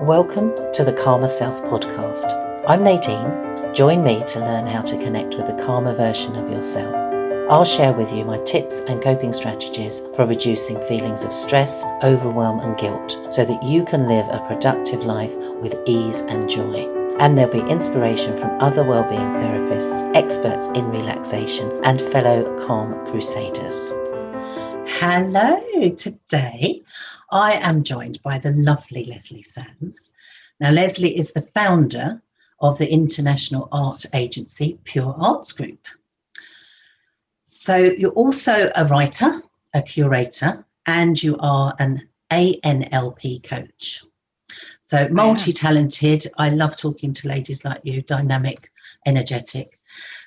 Welcome to the Calmer Self podcast. I'm Nadine. Join me to learn how to connect with the calmer version of yourself. I'll share with you my tips and coping strategies for reducing feelings of stress, overwhelm and guilt so that you can live a productive life with ease and joy. And there'll be inspiration from other wellbeing therapists, experts in relaxation and fellow calm crusaders. Hello, today I am joined by the lovely Lesley Samms. Now, Lesley is the founder of the international art agency Pure Arts Group. So you're also a writer, a curator, and you are an ANLP coach. So multi-talented. I love talking to ladies like you, dynamic, energetic.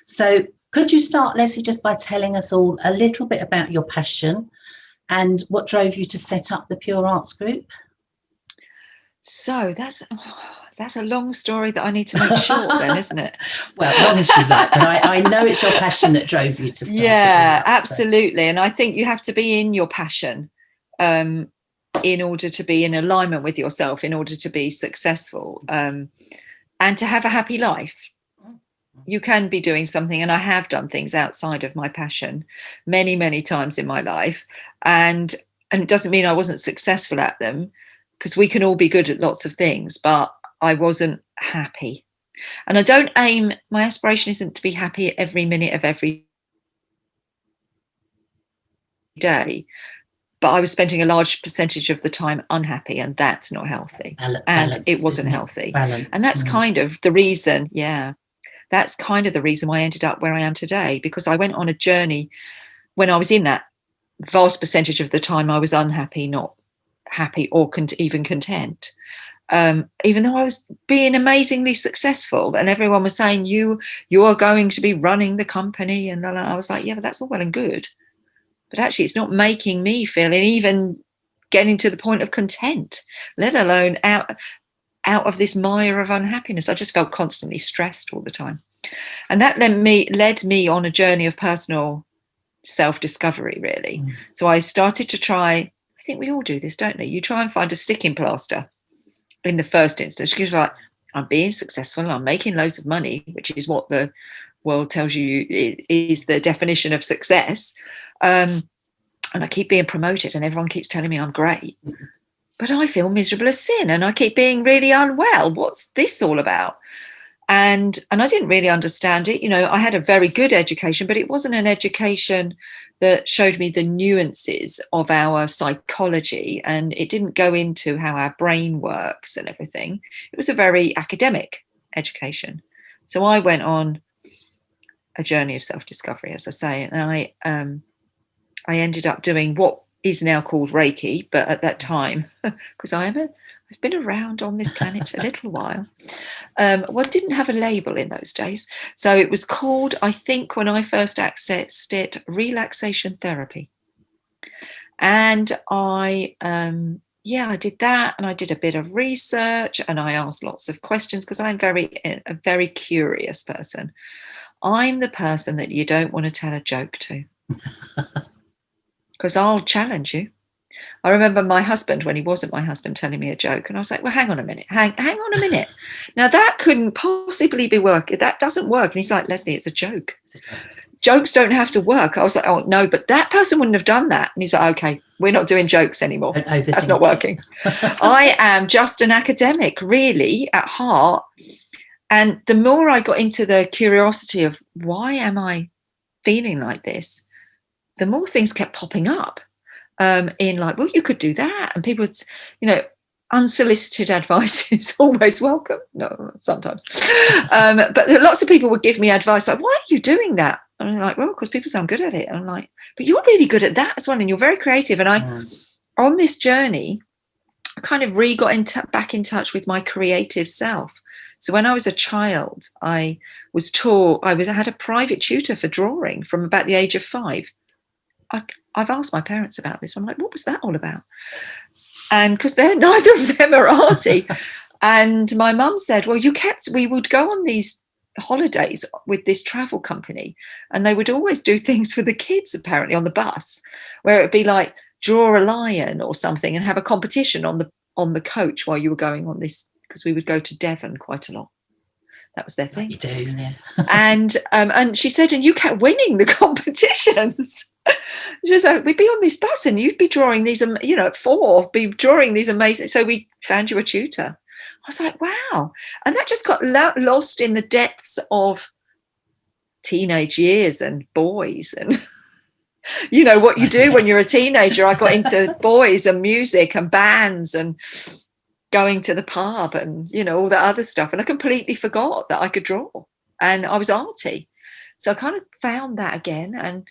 So could you start, Lesley, just by telling us all a little bit about your passion and what drove you to set up the Pure Arts Group? So that's a long story that I need to make short then, isn't it? Well, as long as you like, but I know it's your passion that drove you to start it. Yeah, absolutely. So. And I think you have to be in your passion in order to be in alignment with yourself, in order to be successful and to have a happy life. You can be doing something, and I have done things outside of my passion many, many times in my life. And it doesn't mean I wasn't successful at them, because we can all be good at lots of things, but I wasn't happy. And I don't aim, my aspiration isn't to be happy every minute of every day, but I was spending a large percentage of the time unhappy, and that's not healthy. And it wasn't healthy. Balance. And that's kind of the reason, that's kind of the reason why I ended up where I am today, because I went on a journey when I was in that vast percentage of the time I was unhappy, not happy or even content. Even though I was being amazingly successful and everyone was saying, you are going to be running the company. And I was like, yeah, but that's all well and good. But actually, it's not making me feel, and even getting to the point of content, let alone out of this mire of unhappiness. I just felt constantly stressed all the time. And that led me on a journey of personal self-discovery, really. So I started to try, I think we all do this, don't we? You try and find a sticking plaster in the first instance, because you're like, I'm being successful, I'm making loads of money, which is what the world tells you is the definition of success. And I keep being promoted and everyone keeps telling me I'm great. But I feel miserable as sin and I keep being really unwell. What's this all about? And I didn't really understand it. You know, I had a very good education, but it wasn't an education that showed me the nuances of our psychology. And it didn't go into how our brain works and everything. It was a very academic education. So I went on a journey of self-discovery, as I say, and I ended up doing what is now called Reiki, but at that time, because I've been around on this planet a little while, it didn't have a label in those days. So it was called, I think when I first accessed it, Relaxation Therapy. And I did that, and I did a bit of research and I asked lots of questions because I'm a very curious person. I'm the person that you don't want to tell a joke to. Because I'll challenge you. I remember my husband, when he wasn't my husband, telling me a joke. And I was like, well, hang on a minute. Hang on a minute. Now, that couldn't possibly be working. That doesn't work. And he's like, Lesley, it's a joke. Jokes don't have to work. I was like, oh, no, but that person wouldn't have done that. And he's like, okay, we're not doing jokes anymore. That's not working. I am just an academic, really, at heart. And the more I got into the curiosity of why am I feeling like this, the more things kept popping up in like, well, you could do that. And people would, unsolicited advice is always welcome. No, sometimes. But lots of people would give me advice like, why are you doing that? And I'm like, well, because people say I'm good at it. And I'm like, but you're really good at that as well. And you're very creative. And on this journey, I kind of got back in touch with my creative self. So when I was a child, I was taught, I had a private tutor for drawing from about the age of 5. I've asked my parents about this. I'm like, what was that all about? And because neither of them are arty. And my mum said, well, we would go on these holidays with this travel company, and they would always do things for the kids, apparently, on the bus, where it would be like draw a lion or something and have a competition on the on the coach while you were going on this, because we would go to Devon quite a lot. That was their thing. You do, yeah. And she said, and you kept winning the competitions. She was like, we'd be on this bus and you'd be drawing these, at 4, be drawing these amazing. So we found you a tutor. I was like, wow. And that just got lost in the depths of teenage years and boys and what you do when you're a teenager. I got into boys and music and bands and going to the pub and all that other stuff, and I completely forgot that I could draw and I was arty. So I kind of found that again, and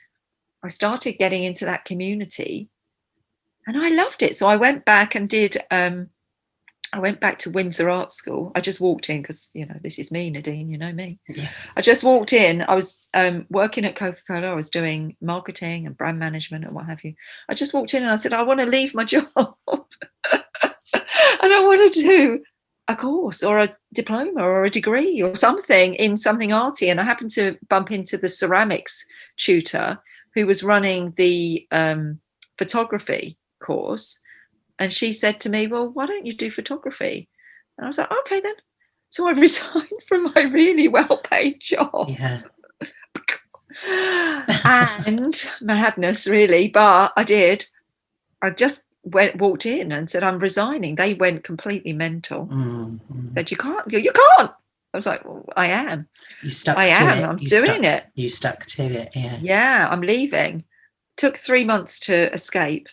I started getting into that community and I loved it. So I went back and did I went back to Windsor Art School. I just walked in because this is me, Nadine, you know me. Yes. I just walked in. I was working at Coca-Cola. I was doing marketing and brand management and what have you. I just walked in and I said, I want to leave my job. And I want to do a course or a diploma or a degree or something in something arty. And I happened to bump into the ceramics tutor who was running the photography course. And she said to me, well, why don't you do photography? And I was like, okay, then. So I resigned from my really well-paid job. Yeah. And madness, really. But I did. I just walked in and said, I'm resigning. They went completely mental. Said, you can't. I was like, well, I am. You stuck I to am. it. I'm doing it. You stuck to it, yeah. Yeah, I'm leaving. Took 3 months to escape.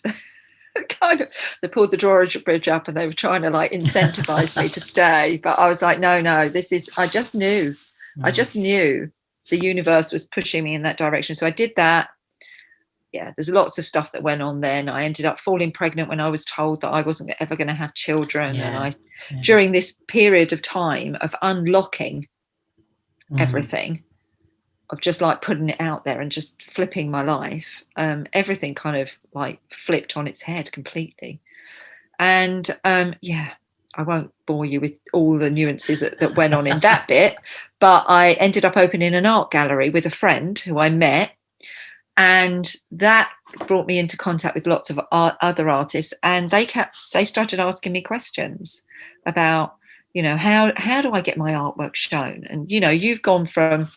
They pulled the drawbridge up and they were trying to incentivize me to stay. But I was like, no, I just knew. I just knew the universe was pushing me in that direction. So I did that. Yeah, there's lots of stuff that went on then. I ended up falling pregnant when I was told that I wasn't ever going to have children. Yeah, and during this period of time of unlocking everything, of just putting it out there and just flipping my life, everything kind of flipped on its head completely. And I won't bore you with all the nuances that went on in that bit, but I ended up opening an art gallery with a friend who I met. And that brought me into contact with lots of other artists, and they started asking me questions about, how do I get my artwork shown? And, you've gone from,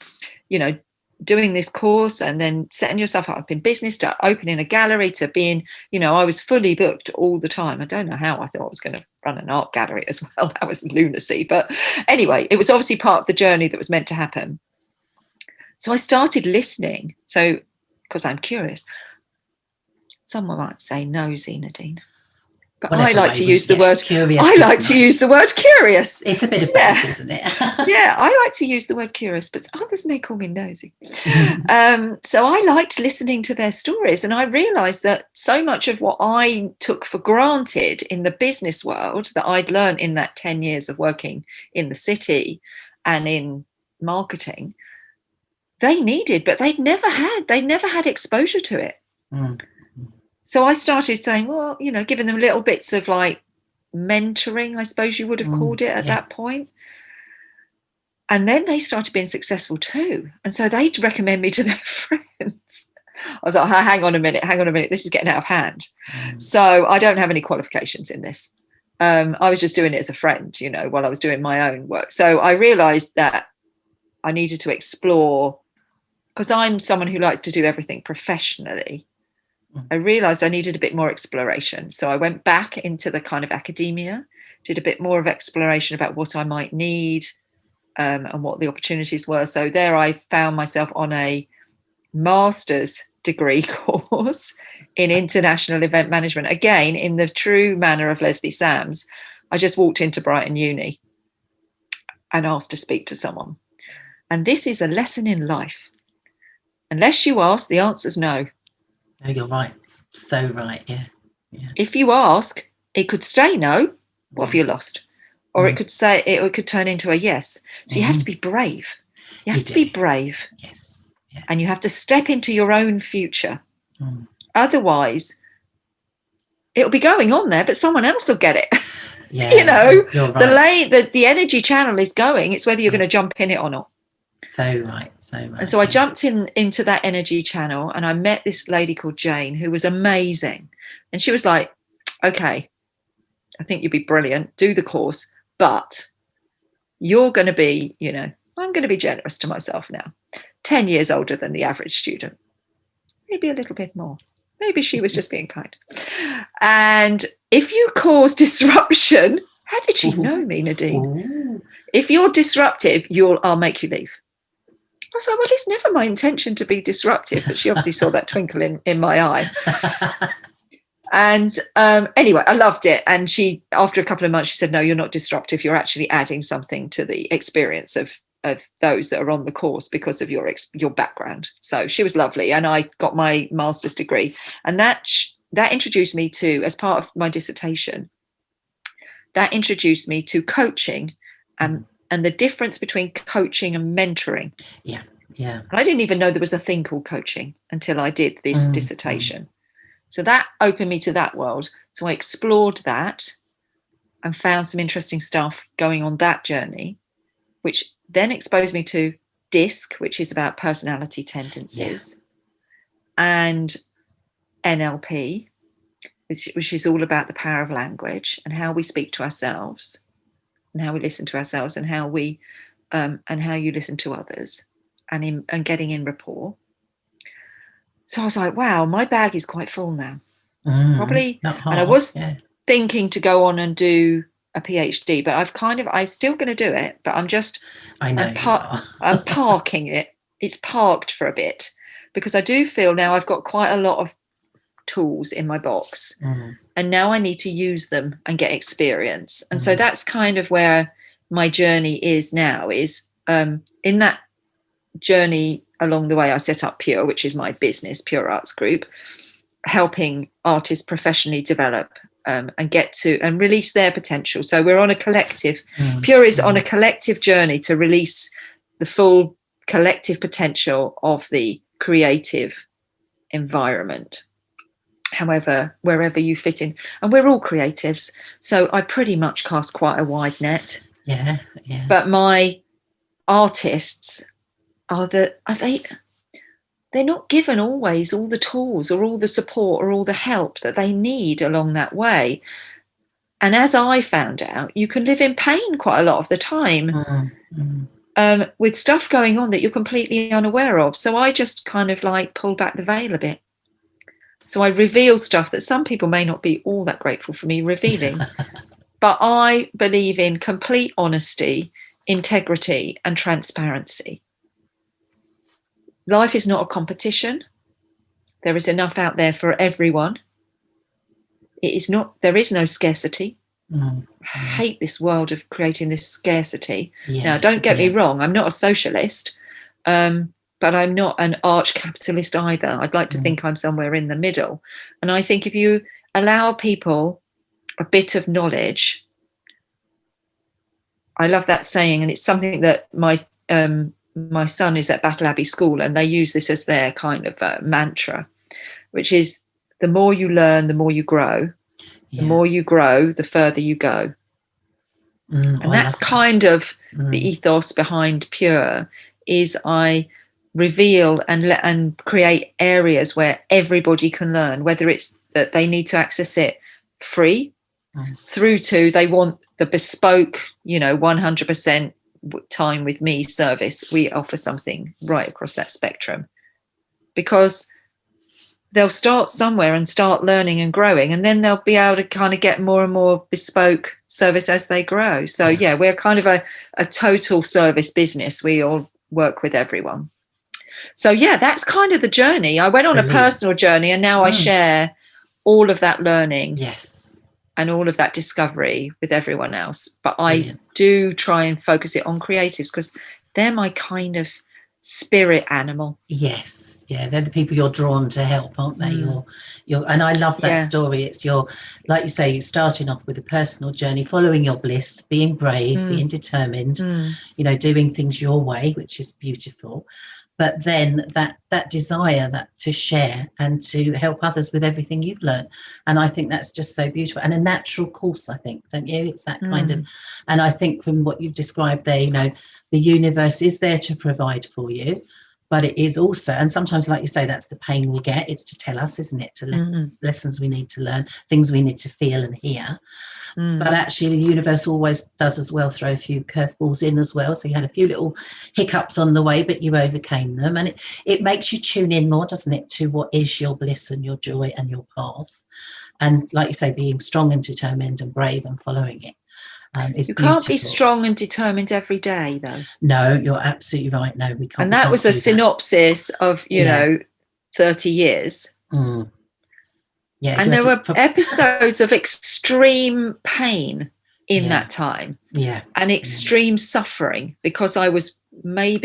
doing this course and then setting yourself up in business to opening a gallery to being, I was fully booked all the time. I don't know how I thought I was going to run an art gallery as well. That was lunacy. But anyway, it was obviously part of the journey that was meant to happen. So I started listening. So, because I'm curious. Someone might say nosy, Nadine, but I like to use the word curious. I like to use the word curious. It's a bit of both, isn't it? Yeah, I like to use the word curious, but others may call me nosy. So I liked listening to their stories, and I realised that so much of what I took for granted in the business world that I'd learned in that 10 years of working in the city and in marketing, they needed, but they'd never had exposure to it. So I started saying, well, giving them little bits of mentoring, I suppose you would have called it at that point. And then they started being successful too. And so they'd recommend me to their friends. I was like, hang on a minute, this is getting out of hand. So I don't have any qualifications in this. I was just doing it as a friend, while I was doing my own work. So I realized that I needed to explore, because I'm someone who likes to do everything professionally. I realized I needed a bit more exploration. So I went back into the kind of academia, did a bit more of exploration about what I might need and what the opportunities were. So there I found myself on a master's degree course in international event management. Again, in the true manner of Lesley Samms, I just walked into Brighton Uni and asked to speak to someone. And this is a lesson in life. Unless you ask, the answer's no. No, you're right. So right, yeah. If you ask, it could say no. What have you lost? Or it could say, it could turn into a yes. So you have to be brave. You have to be brave. Yes. Yeah. And you have to step into your own future. Otherwise, it'll be going on there, but someone else will get it. Yeah, you're right. The energy channel is going. It's whether you're going to jump in it or not. So right. And so I jumped into that energy channel, and I met this lady called Jane, who was amazing. And she was like, okay, I think you'd be brilliant. Do the course, but you're going to be, I'm going to be generous to myself now. 10 years older than the average student, maybe a little bit more. Maybe she was just being kind. And if you cause disruption, how did she know me, Nadine? If you're disruptive, I'll make you leave. I was like, well, it's never my intention to be disruptive, but she obviously saw that twinkle in my eye. And anyway, I loved it. And she, after a couple of months, she said, no, you're not disruptive. You're actually adding something to the experience of those that are on the course because of your background. So she was lovely. And I got my master's degree. And that introduced me to, as part of my dissertation, that introduced me to coaching and the difference between coaching and mentoring. Yeah. Yeah. And I didn't even know there was a thing called coaching until I did this dissertation. So that opened me to that world. So I explored that and found some interesting stuff going on that journey, which then exposed me to DISC, which is about personality tendencies, and NLP, which is all about the power of language and how we speak to ourselves and how we listen to ourselves and how we and how you listen to others and getting in rapport. So I was like, wow, my bag is quite full now. Probably. And I was thinking to go on and do a PhD, but I'm still going to do it, but I'm parking it. It's parked for a bit because I do feel now I've got quite a lot of tools in my box and now I need to use them and get experience. And so that's kind of where my journey is now, is in that journey. Along the way, I set up Pure, which is my business, Pure Arts Group, helping artists professionally develop and get to and release their potential. So we're on a collective, Pure is on a collective journey to release the full collective potential of the creative environment, however, wherever you fit in. And we're all creatives. So I pretty much cast quite a wide net. Yeah. But my artists they're not given always all the tools or all the support or all the help that they need along that way. And as I found out, you can live in pain quite a lot of the time with stuff going on that you're completely unaware of. So I just kind of like pull back the veil a bit. So I reveal stuff that some people may not be all that grateful for me revealing. But I believe in complete honesty, integrity, and transparency. Life is not a competition. There is enough out there for everyone. There is no scarcity. I hate this world of creating this scarcity. Now, don't get me wrong, I'm not a socialist, but I'm not an arch capitalist either. I'd like to think I'm somewhere in the middle. And I think if you allow people a bit of knowledge, I love that saying, and it's something that my son is at Battle Abbey School, and they use this as their kind of mantra, which is the more you learn, the more you grow. The more you grow, the further you go. And that's kind of the ethos behind Pure, is I reveal and create areas where everybody can learn, whether it's that they need to access it free through to they want the bespoke, 100% time with me service. We offer something right across that spectrum, because they'll start somewhere and start learning and growing, and then they'll be able to kind of get more and more bespoke service as they grow. So we're kind of a total service business. We all work with everyone. So that's kind of the journey. I went on a personal journey, and now I share all of that learning and all of that discovery with everyone else. But I do try and focus it on creatives, because they're my kind of spirit animal. Yeah, they're the people you're drawn to help, aren't they? And I love that story. It's like you say, you're starting off with a personal journey, following your bliss, being brave, being determined, doing things your way, which is beautiful. But then that desire to share and to help others with everything you've learned. And I think that's just so beautiful. And a natural course, I think, don't you? It's that kind of, and I think from what you've described there, the universe is there to provide for you. But it is also, and sometimes, like you say, that's the pain we get. It's to tell us, isn't it? To lessons we need to learn, things we need to feel and hear. But actually, the universe always does as well throw a few curveballs in as well. So you had a few little hiccups on the way, but you overcame them. And it makes you tune in more, doesn't it, to what is your bliss and your joy and your path. And like you say, being strong and determined and brave and following it. You can't be strong and determined every day, though. No, you're absolutely right. No, we can't. And that was a synopsis of, 30 years. Yeah, and there were episodes of extreme pain in that time. Yeah. And extreme suffering, because I was my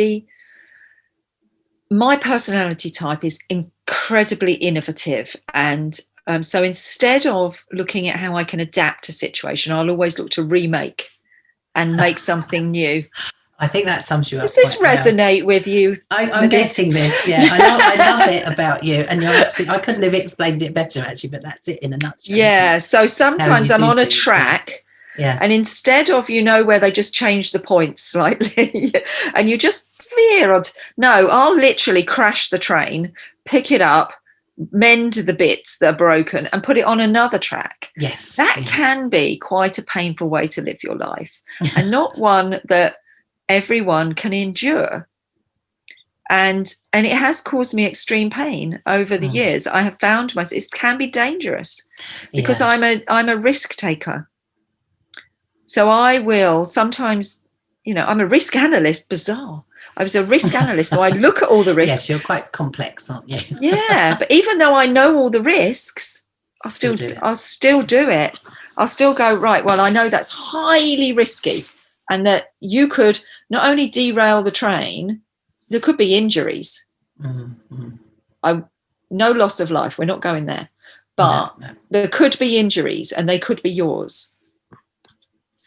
personality type is incredibly innovative. And so instead of looking at how I can adapt a situation, I'll always look to remake and make something new. I think that sums you up. Does this resonate with you? I'm getting this. Yeah, I love it about you, and you're absolutely. I couldn't have explained it better, actually, but that's it in a nutshell. Yeah. So sometimes I'm on a track, and instead of where they just change the points slightly, and you just veer. No, I'll literally crash the train, pick it up, mend the bits that are broken, and put it on another track. Yes, that can be quite a painful way to live your life, and not one that everyone can endure. And it has caused me extreme pain over the years. I have found myself, it can be dangerous because I'm a risk taker. So I will sometimes, I'm a risk analyst. Bizarre. I was a risk analyst, so I look at all the risks. Yes, you're quite complex, aren't you? Yeah, but even though I know all the risks, I'll still do it. I'll still go, right, well, I know that's highly risky, and that you could not only derail the train, there could be injuries. No loss of life. We're not going there. But there could be injuries, and they could be yours.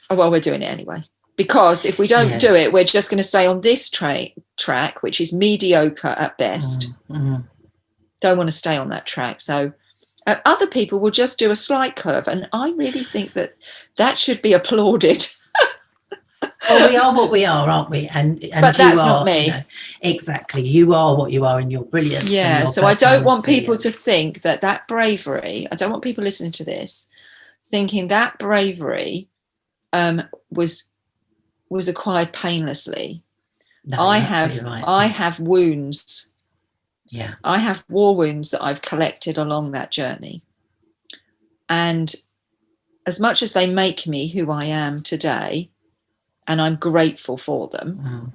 Oh, well, we're doing it anyway. Because if we don't do it, we're just going to stay on this track, which is mediocre at best. Don't want to stay on that track. So other people will just do a slight curve. And I really think that should be applauded. Well, we are what we are, aren't we? And but that's not me. Exactly. You are what you are, and you're brilliant. Yeah. So I don't want people to think that bravery, I don't want people listening to this thinking that bravery was acquired painlessly. No, I have wounds. Yeah. I have war wounds that I've collected along that journey. And as much as they make me who I am today, and I'm grateful for them,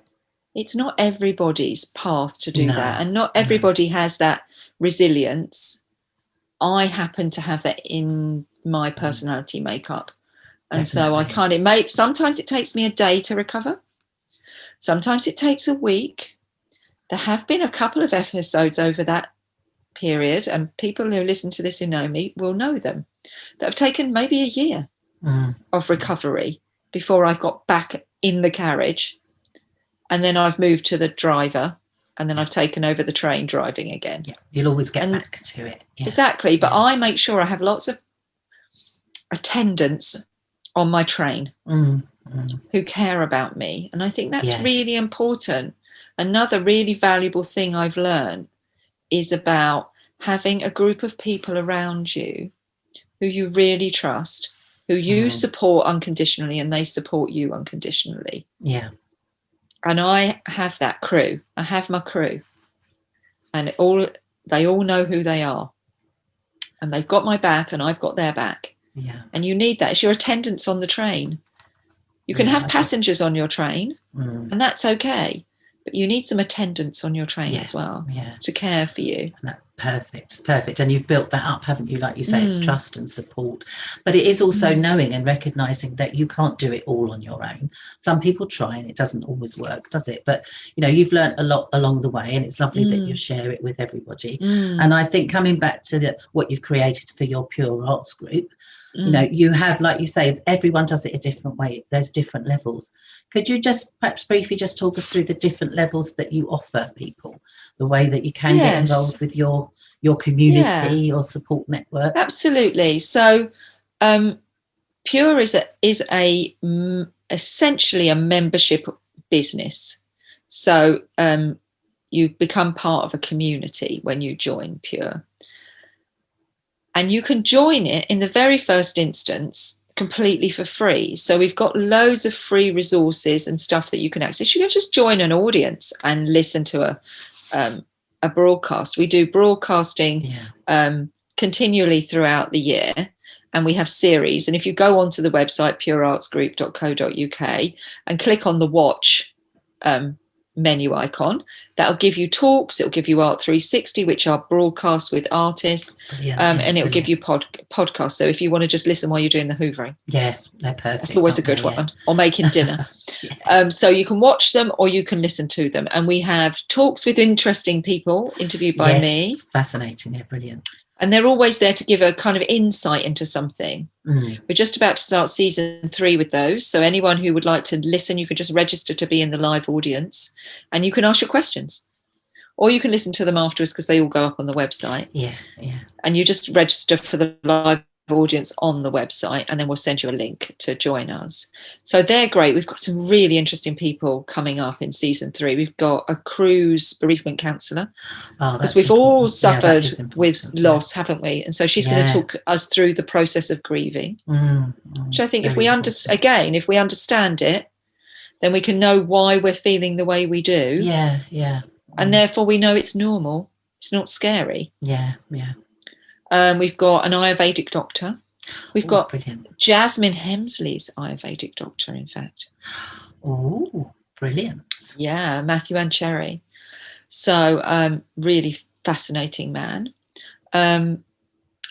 it's not everybody's path to do that. And not everybody has that resilience. I happen to have that in my personality makeup. And so I sometimes it takes me a day to recover. Sometimes it takes a week. There have been a couple of episodes over that period, and people who listen to this who know me will know them, that have taken maybe a year of recovery before I've got back in the carriage. And then I've moved to the driver, and then I've taken over the train driving again. Yeah, you'll always get back to it. Yeah. Exactly. But I make sure I have lots of attendants on my train who care about me. And I think that's really important. Another really valuable thing I've learned is about having a group of people around you who you really trust, who you support unconditionally, and they support you unconditionally. Yeah. And I have that crew. I have my crew. And they all know who they are. And they've got my back, and I've got their back. Yeah. And you need that. It's your attendance on the train. You can have passengers on your train, and that's okay. But you need some attendance on your train as well to care for you. And perfect. And you've built that up, haven't you? Like you say, it's trust and support. But it is also knowing and recognizing that you can't do it all on your own. Some people try, and it doesn't always work, does it? But, you've learned a lot along the way, and it's lovely that you share it with everybody. And I think coming back to what you've created for your Pure Arts group, you have, like you say, everyone does it a different way. There's different levels. Could you just perhaps briefly just talk us through the different levels that you offer people, the way that you can get involved with your community, your support network? Absolutely. So Pure is essentially a membership business. So you become part of a community when you join Pure. And you can join it in the very first instance completely for free. So we've got loads of free resources and stuff that you can access. You can just join an audience and listen to a broadcast. We do broadcasting continually throughout the year, and we have series. And if you go onto the website pureartsgroup.co.uk and click on the watch menu icon, that'll give you talks, it'll give you Art 360, which are broadcasts with artists, and it'll give you podcasts. So if you want to just listen while you're doing the hoovering, they're perfect. That's always a good one. Or making dinner. So you can watch them or you can listen to them. And we have talks with interesting people interviewed by me. Fascinating, brilliant. And they're always there to give a kind of insight into something. We're just about to start season 3 with those. So anyone who would like to listen, you can just register to be in the live audience and you can ask your questions. Or you can listen to them afterwards because they all go up on the website. And you just register for the live audience on the website and then we'll send you a link to join us. So they're great. We've got some really interesting people coming up in season 3. We've got a cruise bereavement counsellor because we've all suffered with loss, haven't we? And so she's going to talk us through the process of grieving, which I think if we understand it, then we can know why we're feeling the way we do. And therefore we know it's normal. It's not scary. We've got an Ayurvedic doctor. We've got Jasmine Hemsley's Ayurvedic doctor, in fact. Oh, brilliant. Yeah, Matthew Ancherry. So really fascinating man.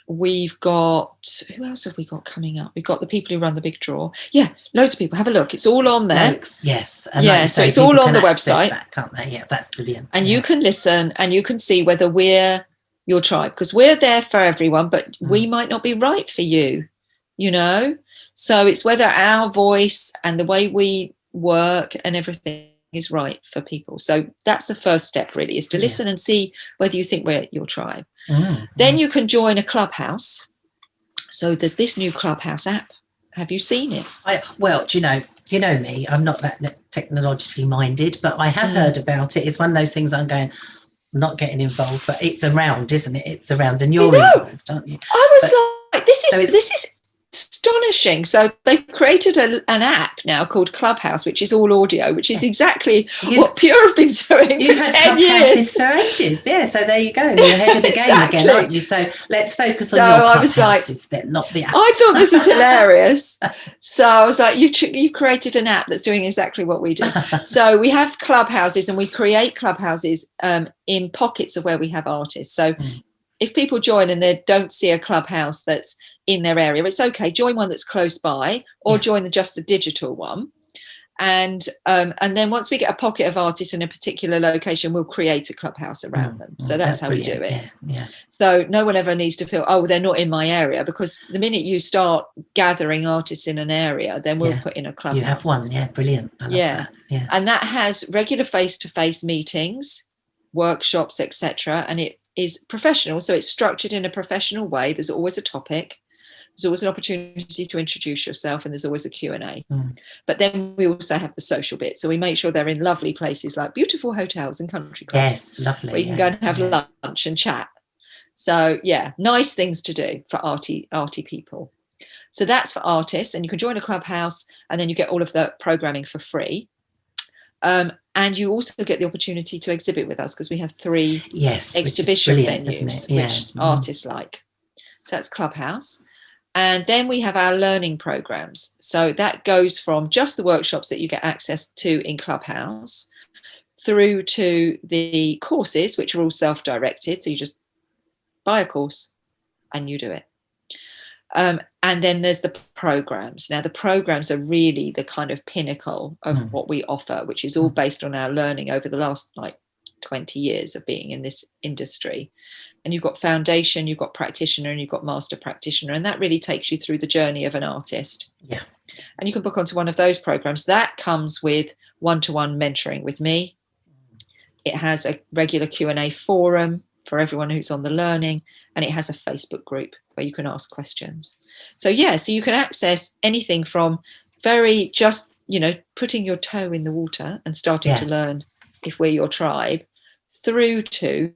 We've got, who else have we got coming up? We've got the people who run the big draw. Yeah, loads of people. Have a look. It's all on there. Yes. And like so it's all on the website. That, can't they? Yeah, that's brilliant. And you can listen and you can see whether we're your tribe, because we're there for everyone, but we might not be right for you, you know? So it's whether our voice and the way we work and everything is right for people. So that's the first step really, is to listen and see whether you think we're your tribe. Then you can join a Clubhouse. So there's this new Clubhouse app. Have you seen it? Well, do you know me, I'm not that technologically minded, but I have heard about it. It's one of those things I'm going, not getting involved, but it's around, isn't it? It's around, and you're involved, aren't you? I was like, this is astonishing. So they've created an app now called Clubhouse, which is all audio, which is exactly what Pure have been doing for 10 years. For ages, so there you go. You're ahead of the game again, aren't you? So let's focus on your Clubhouses, not the app. I thought this was hilarious. So I was like, you've created an app that's doing exactly what we do. So we have Clubhouses, and we create Clubhouses in pockets of where we have artists. So if people join and they don't see a Clubhouse that's in their area, it's okay. Join one that's close by, or join just the digital one. And then once we get a pocket of artists in a particular location, we'll create a Clubhouse around them. So that's how we do it. So no one ever needs to feel, oh, they're not in my area, because the minute you start gathering artists in an area, then we'll put in a Clubhouse. You have one, brilliant. I love that. And that has regular face-to-face meetings, workshops, etc. And it is professional, so it's structured in a professional way. There's always a topic, there's always an opportunity to introduce yourself, and there's always a Q&A. But then we also have the social bit, so we make sure they're in lovely places like beautiful hotels and country clubs, lovely, where you can go and have lunch and chat. So nice things to do for arty people. So that's for artists, and you can join a Clubhouse, and then you get all of the programming for free. And you also get the opportunity to exhibit with us, because we have 3 exhibition venues, which artists like. So that's Clubhouse. And then we have our learning programs. So that goes from just the workshops that you get access to in Clubhouse through to the courses, which are all self-directed. So you just buy a course and you do it. And then there's the programs. Now, the programs are really the kind of pinnacle of what we offer, which is all based on our learning over the last 20 years of being in this industry. And you've got foundation, you've got practitioner, and you've got master practitioner. And that really takes you through the journey of an artist. And you can book onto one of those programs. That comes with one-to-one mentoring with me. It has a regular Q&A forum for everyone who's on the learning, and it has a Facebook group where you can ask questions. So so you can access anything from very just putting your toe in the water and starting to learn if we're your tribe, through to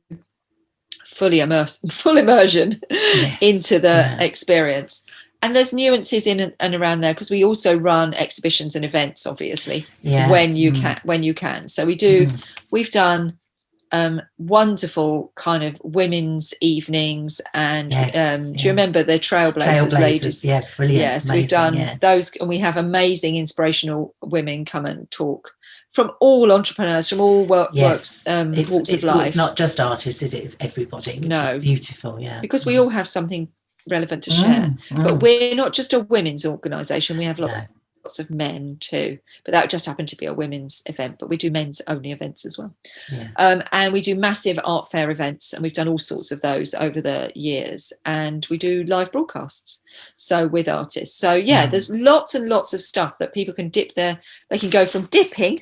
full immersion into the experience. And there's nuances in and around there, because we also run exhibitions and events, obviously, when you can. So we've done wonderful kind of women's evenings, and do you remember the Trailblazers ladies? Yeah, brilliant. Yes, amazing, we've done those, and we have amazing inspirational women come and talk from all entrepreneurs, from all walks of life. It's not just artists, is it? It's everybody, which is beautiful. Because we all have something relevant to share. But we're not just a women's organisation. We have lots of men too, but that just happened to be a women's event, but we do men's only events as well. And we do massive art fair events, and we've done all sorts of those over the years, and we do live broadcasts with artists. So there's lots and lots of stuff that people can they can go from dipping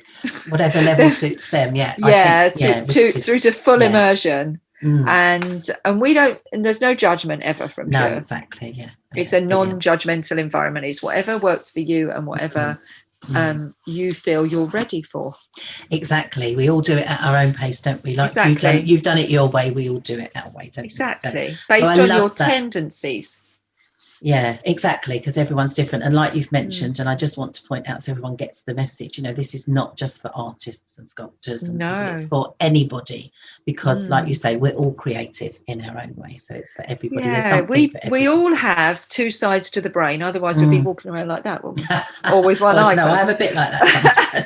whatever level suits them through to full immersion. And we don't, and there's no judgment ever from here. Exactly. It's a non-judgmental environment. It's whatever works for you and whatever you feel you're ready for. Exactly. We all do it at our own pace, don't we? Like you've done it your way, we all do it our way, don't we? So, based on your tendencies. Yeah, exactly, because everyone's different. And like you've mentioned, and I just want to point out so everyone gets the message, this is not just for artists and sculptors, and it's for anybody, because like you say, we're all creative in our own way. So it's for everybody. Yeah, we all have two sides to the brain, otherwise we'd be walking around like that, wouldn't we? Or with one eye. No, I have a bit like that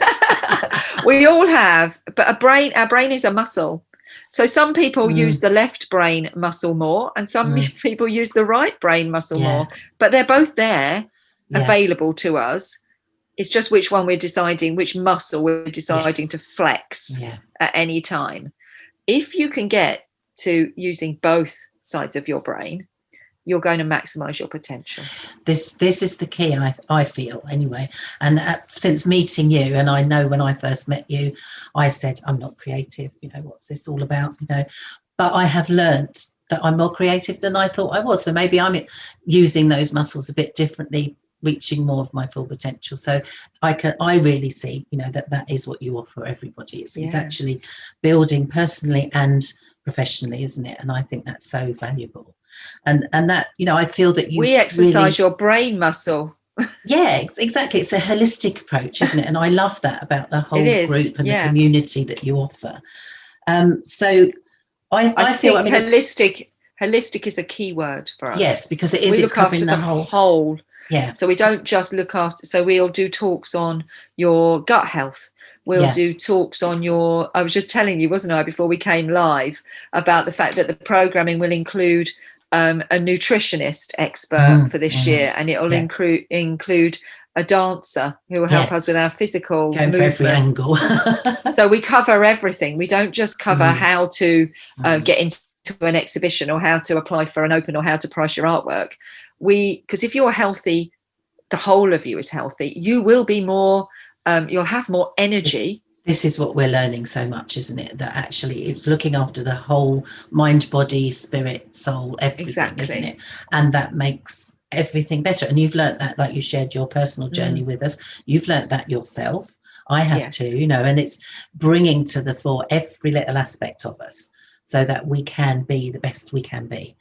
sometimes. We all have, but our brain is a muscle. So some people use the left brain muscle more, and some people use the right brain muscle more, but they're both there available to us. It's just which one we're deciding, which muscle we're deciding to flex at any time. If you can get to using both sides of your brain, you're going to maximize your potential. This is the key, I feel, anyway. And since meeting you, and I know when I first met you, I said, I'm not creative, what's this all about, but I have learnt that I'm more creative than I thought I was. So maybe I'm using those muscles a bit differently, reaching more of my full potential. So I really see, that is what you offer everybody. It's actually building personally and professionally, isn't it? And I think that's so valuable. And that, I feel that we exercise your brain muscle. Yeah, exactly. It's a holistic approach, isn't it? And I love that about the whole group and the community that you offer. So I feel holistic is a key word for us. Yes, because it's look covering after the whole. Yeah. So we don't just look after. So we'll do talks on your gut health. We'll do talks on I was just telling you, wasn't I, before we came live, about the fact that the programming will include a nutritionist expert for this year, and it will include a dancer who will help us with our physical movement. For every angle. So we cover everything. We don't just cover how to get into an exhibition, or how to apply for an open, or how to price your artwork. Because if you're healthy, the whole of you is healthy, you will be more, you'll have more energy. This is what we're learning so much, isn't it? That actually it's looking after the whole mind, body, spirit, soul, everything, isn't it? And that makes everything better. And you've learned that, like you shared your personal journey with us. You've learned that yourself. I have too, and it's bringing to the fore every little aspect of us, so that we can be the best we can be.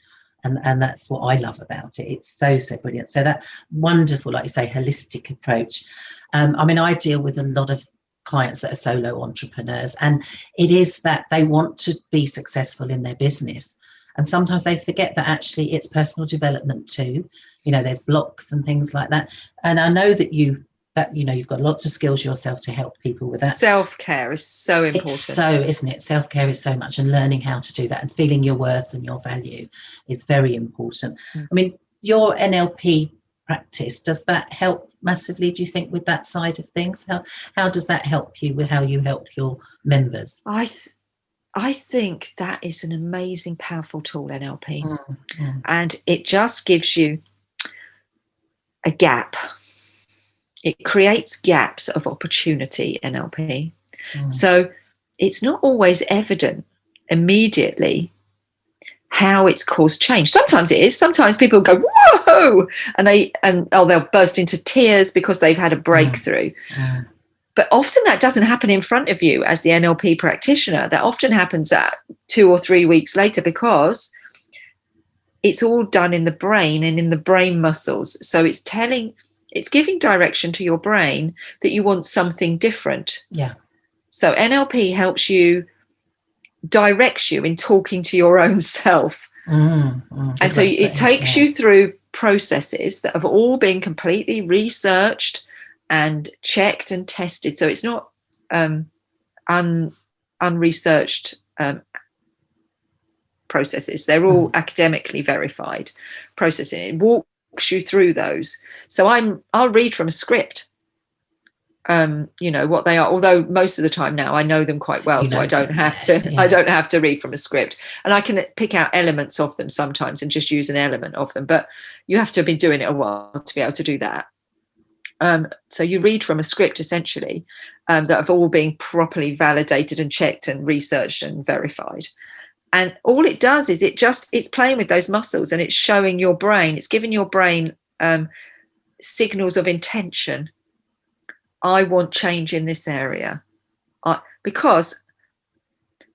And that's what I love about it. It's so brilliant. So that wonderful, like you say, holistic approach. I deal with a lot of clients that are solo entrepreneurs, and it is that they want to be successful in their business, and sometimes they forget that actually it's personal development too. There's blocks and things like that, and I know that you've got lots of skills yourself to help people with that. Self-care is so important. It's so, isn't it? Self-care is so much, and learning how to do that and feeling your worth and your value is very important. Your NLP practice, does that help massively, do you think, with that side of things? How does that help you with how you help your members? I think that is an amazing, powerful tool, NLP. And it just gives you a gap. It creates gaps of opportunity, NLP. So it's not always evident immediately how it's caused change. Sometimes it is. Sometimes people go, whoa, and they'll burst into tears because they've had a breakthrough. But often that doesn't happen in front of you as the NLP practitioner. That often happens at 2 or 3 weeks later, because it's all done in the brain and in the brain muscles. So it's giving direction to your brain that you want something different. Yeah. So NLP helps you, directs you in talking to your own self. And so it takes you through processes that have all been completely researched and checked and tested. So it's not unresearched processes. They're all academically verified processes. It walks you through those. So I'll read from a script, what they are, although most of the time now I know them quite well, so I don't have to read from a script, and I can pick out elements of them sometimes and just use an element of them, but you have to have been doing it a while to be able to do that. So you read from a script essentially, that have all been properly validated and checked and researched and verified. And all it does is it's playing with those muscles, and it's showing your brain, it's giving your brain signals of intention. I want change in this area. Because,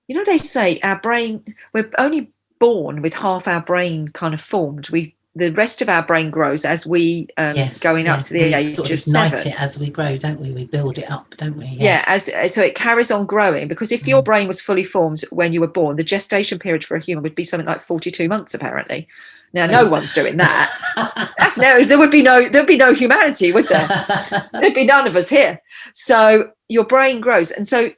they say our brain, we're only born with half our brain kind of formed. The rest of our brain grows as we going up to the age sort of ignite 7. it as we grow, don't we? We build it up, don't we? So it carries on growing, because if your brain was fully formed when you were born, the gestation period for a human would be something like 42 months apparently. Now no one's doing that. There'd be no humanity, would there? There'd be none of us here. So your brain grows, and so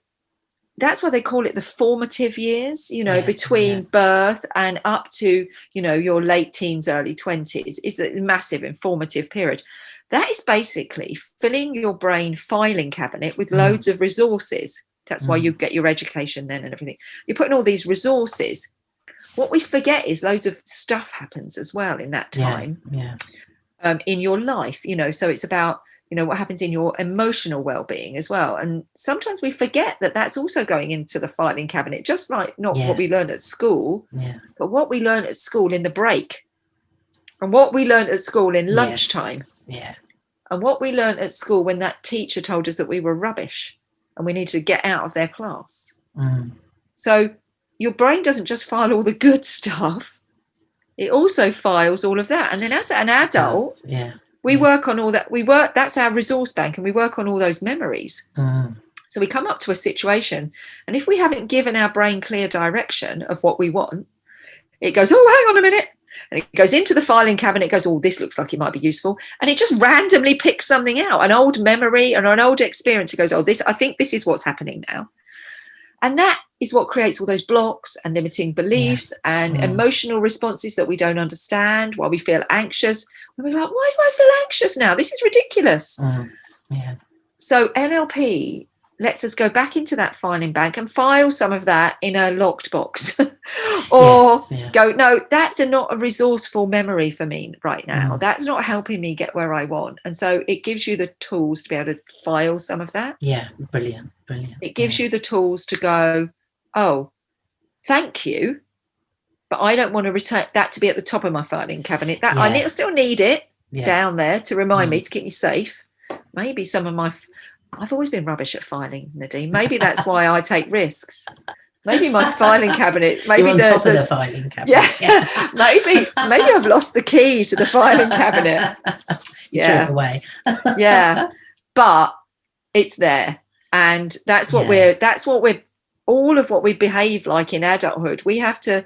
that's why they call it the formative years, between birth and up to, your late teens, early 20s is a massive informative period. That is basically filling your brain filing cabinet with loads of resources. That's why you get your education then and everything. You're putting all these resources. What we forget is loads of stuff happens as well in that time, in your life, so it's about, what happens in your emotional well-being as well. And sometimes we forget that that's also going into the filing cabinet, just like what we learn at school, but what we learn at school in the break, and what we learned at school in lunchtime, and what we learned at school when that teacher told us that we were rubbish and we needed to get out of their class. So your brain doesn't just file all the good stuff, it also files all of that. And then as an adult, we work on all that. That's our resource bank, and we work on all those memories. So we come up to a situation, and if we haven't given our brain clear direction of what we want, it goes, oh, hang on a minute. And it goes into the filing cabinet, it goes, oh, this looks like it might be useful. And it just randomly picks something out, an old memory or an old experience. It goes, oh, I think this is what's happening now. And that is what creates all those blocks and limiting beliefs and emotional responses that we don't understand, while we feel anxious. And we're like, why do I feel anxious now? This is ridiculous. So NLP lets us go back into that filing bank and file some of that in a locked box. Or go, no, that's not a resourceful memory for me right now. That's not helping me get where I want. And so it gives you the tools to be able to file some of that. Brilliant. It gives you the tools to go, oh, thank you, but I don't want to return that to be at the top of my filing cabinet. That I still need it down there to remind me, to keep me safe. Maybe some of I've always been rubbish at filing, Nadine. Maybe that's why I take risks. Maybe my filing cabinet. Maybe you're on top of the filing cabinet. Maybe I've lost the key to the filing cabinet. You threw it away. But it's there, and that's what we're. All of what we behave like in adulthood, we have to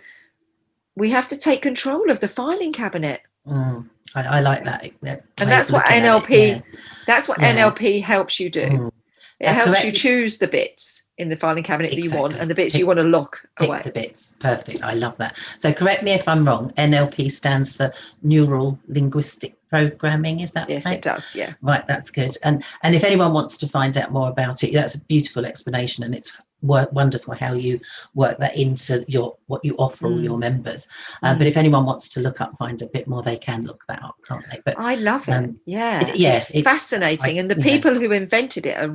take control of the filing cabinet. I like that. And that's what NLP. That's what NLP helps you do. It helps you choose the bits in the filing cabinet that you want, and the bits you want to lock away. The bits. Perfect. I love that. So correct me if I'm wrong. NLP stands for Neural Linguistic Programming. Is that yes, right? It does. Yeah. Right. That's good. And if anyone wants to find out more about it, that's a beautiful explanation, and it's wonderful how you work that into what you offer all your members. But if anyone wants to find a bit more, they can look that up, can't they? But I love it. It's fascinating, and the people who invented it are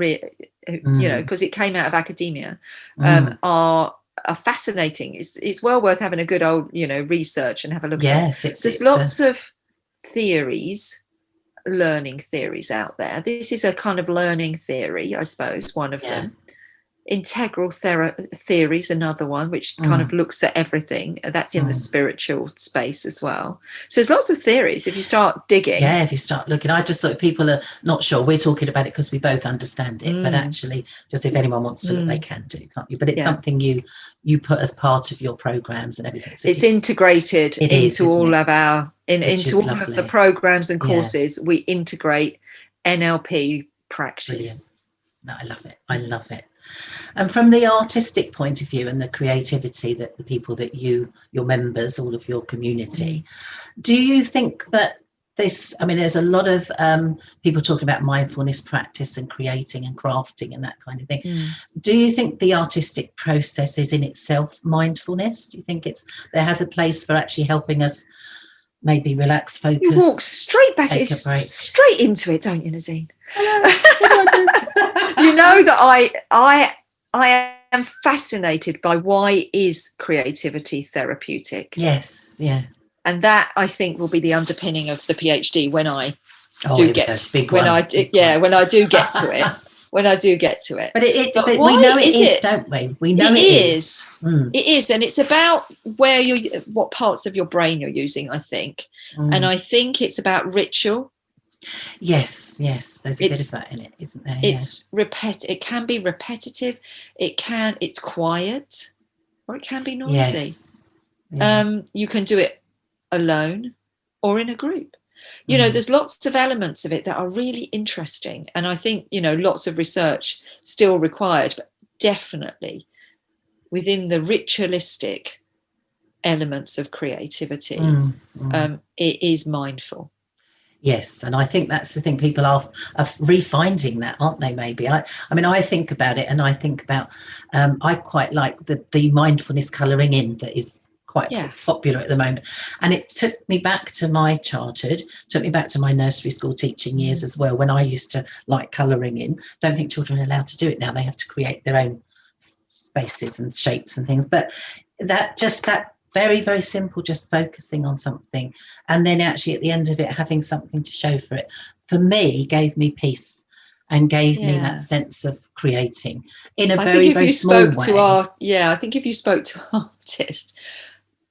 because it came out of academia, are fascinating. It's well worth having a good old research and have a look. There's lots of theories learning theories out there. This is a kind of learning theory, I suppose, one of them. Integral theory is another one, which kind of looks at everything. That's in the spiritual space as well. So there's lots of theories if you start digging. Yeah, if you start looking. I just thought people are not sure. We're talking about it because we both understand it, but actually, just if anyone wants to look, they can do, can't you? But it's something you put as part of your programs and everything. So it's integrated into all of our into all of the programs and courses. We integrate NLP practice. Brilliant. No, I love it. I love it. And from the artistic point of view and the creativity that the people that your members, all of your community, do you think that this, I mean, there's a lot of people talking about mindfulness practice and creating and crafting and that kind of thing. Do you think the artistic process is in itself mindfulness? Do you think there has a place for actually helping us maybe relax, focus? You walk straight back, straight into it, don't you, Nadine? You know that I am fascinated by why is creativity therapeutic. Yes, yeah. And that, I think, will be the underpinning of the PhD when I do get to it. When I do get to it. But we know it is, don't we? We know it is. It is, and it's about what parts of your brain you're using, I think. And I think it's about ritual. Yes, there's a bit of that in it, isn't there? It's it can be repetitive, it's quiet, or it can be noisy. Yes. Yeah. You can do it alone or in a group. You know, there's lots of elements of it that are really interesting, and I think, you know, lots of research still required, but definitely within the ritualistic elements of creativity, it is mindful. Yes, and I think that's the thing. People are refinding that, aren't they? Maybe I mean, I think about it, and I think about I quite like the mindfulness colouring in that is quite popular at the moment, and it took me back to my childhood, took me back to my nursery school teaching years as well, when I used to like colouring in. Don't think children are allowed to do it now. They have to create their own spaces and shapes and things, but that very, very simple, just focusing on something, and then actually at the end of it having something to show for it, for me, gave me peace and gave me that sense of creating in a very, very small way. I think if you spoke to an artist,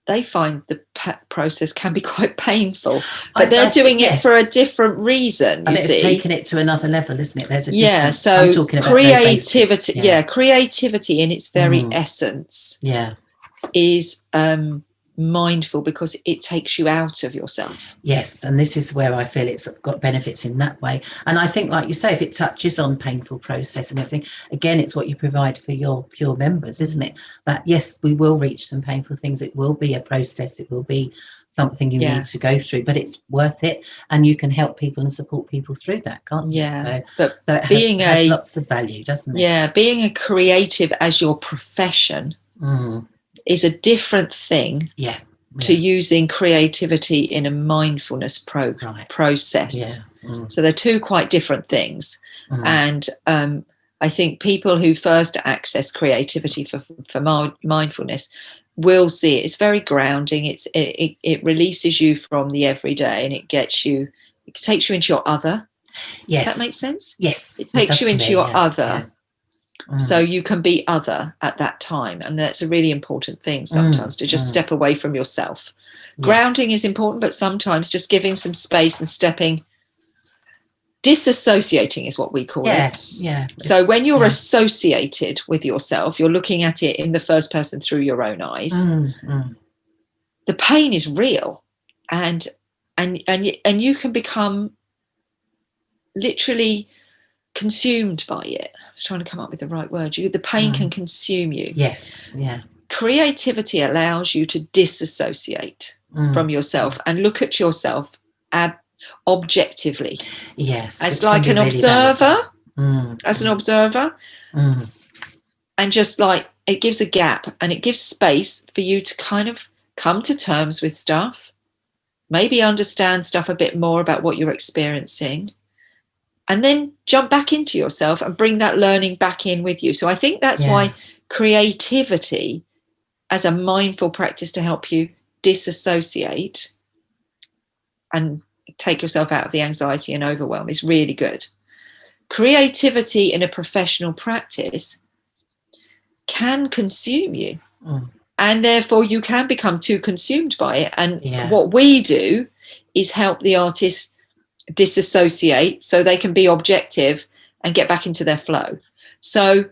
they find the process can be quite painful, but they're doing it for a different reason. You see, it's taken it to another level, isn't it? There's a so I'm talking about creativity. Creativity in its very essence. Is mindful because it takes you out of yourself. Yes, and this is where I feel it's got benefits in that way. And I think, like you say, if it touches on painful process and everything, again, it's what you provide for your members, isn't it? That yes, we will reach some painful things. It will be a process. It will be something you need to go through, but it's worth it, and you can help people and support people through that, can't you? So it has lots of value, doesn't it? Yeah, being a creative as your profession is a different thing to using creativity in a mindfulness process. So they're two quite different things. And I think people who first access creativity for mindfulness will see it. It's very grounding. It releases you from the everyday, and it takes you into your other. Yes. Does that make sense? Yes. It takes you into your other. Yeah. So you can be other at that time, and that's a really important thing sometimes, to just step away from yourself. Grounding is important, but sometimes just giving some space and disassociating is what we call it. So when you're associated with yourself, you're looking at it in the first person through your own eyes. The pain is real, and you can become literally consumed by it. I was trying to come up with the right word. The pain can consume you. Yes, yeah. Creativity allows you to disassociate from yourself and look at yourself objectively. Yes. As like an observer. As an observer. And just like it gives a gap, and it gives space for you to kind of come to terms with stuff, maybe understand stuff a bit more about what you're experiencing, and then jump back into yourself and bring that learning back in with you. So I think that's why creativity as a mindful practice to help you disassociate and take yourself out of the anxiety and overwhelm is really good. Creativity in a professional practice can consume you. And therefore you can become too consumed by it. And what we do is help the artists disassociate so they can be objective and get back into their flow. So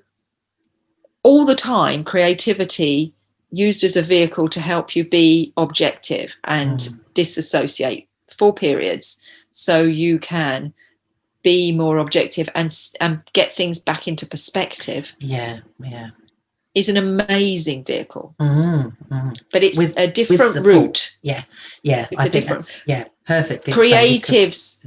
all the time, creativity used as a vehicle to help you be objective and disassociate for periods, so you can be more objective and get things back into perspective. Is an amazing vehicle. But it's a different route. It's a different. Perfect. Creatives,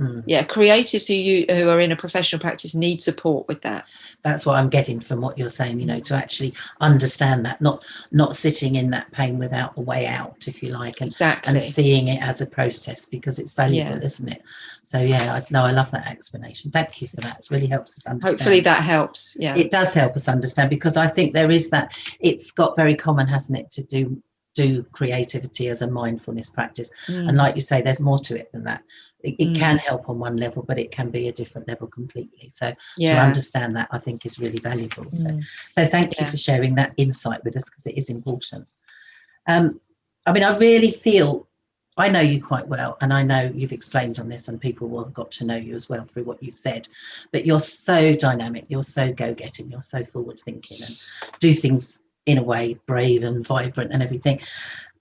creatives who are in a professional practice need support with that. That's what I'm getting from what you're saying, to actually understand that, not sitting in that pain without a way out, if you like, and seeing it as a process, because it's valuable, isn't it? So I love that explanation. Thank you for that. It really helps us understand. Hopefully that helps. It does help us understand, because I think there is that, it's got very common, hasn't it, to do creativity as a mindfulness practice. And like you say, there's more to it than that. It can help on one level, but it can be a different level completely. So to understand that, I think, is really valuable. So thank you for sharing that insight with us, because it is important. I really feel, I know you quite well, and I know you've explained on this, and people will have got to know you as well through what you've said, but you're so dynamic, you're so go-getting, you're so forward-thinking, and do things in a way brave and vibrant and everything.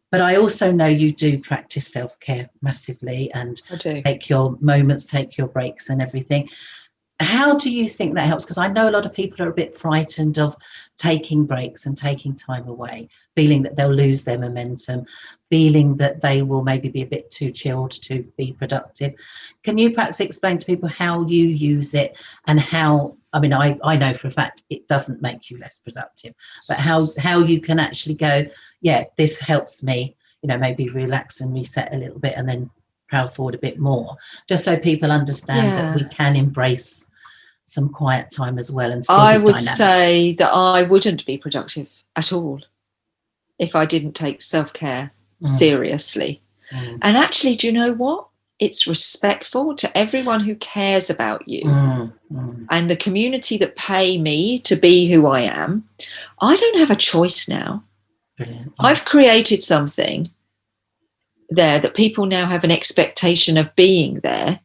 But I also know you do practice self-care massively, and take your moments, take your breaks and everything. How do you think that helps? Because I know a lot of people are a bit frightened of taking breaks and taking time away, feeling that they'll lose their momentum, feeling that they will maybe be a bit too chilled to be productive. Can you perhaps explain to people how you use it, and how, I know for a fact it doesn't make you less productive, but how you can actually go, this helps me, maybe relax and reset a little bit, and then prowl forward a bit more, just so people understand that we can embrace some quiet time as well. And still I would dynamic. Say that I wouldn't be productive at all if I didn't take self-care seriously. And actually, do you know what? It's respectful to everyone who cares about you and the community that pay me to be who I am. I don't have a choice now. Brilliant. I've created something there that people now have an expectation of being there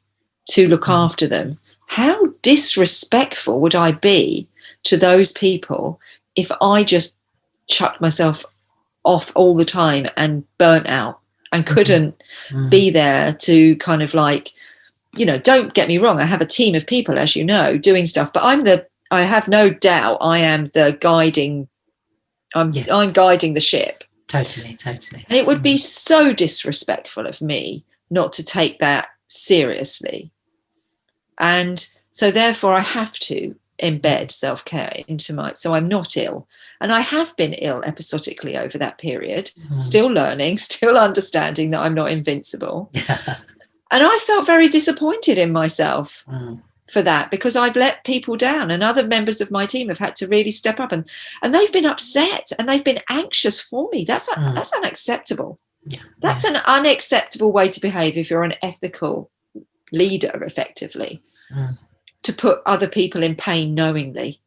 to look after them. How disrespectful would I be to those people if I just chucked myself off all the time and burnt out and couldn't be there to kind of like, don't get me wrong, I have a team of people, as you know, doing stuff, but I have no doubt I am the guiding, I'm guiding the ship. Totally. And it would be so disrespectful of me not to take that seriously. And so therefore I have to embed self-care into so I'm not ill. And I have been ill episodically over that period, still learning, still understanding that I'm not invincible. And I felt very disappointed in myself for that, because I've let people down, and other members of my team have had to really step up, and they've been upset and they've been anxious for me. That's unacceptable. That's an unacceptable way to behave if you're an ethical leader, effectively, to put other people in pain knowingly.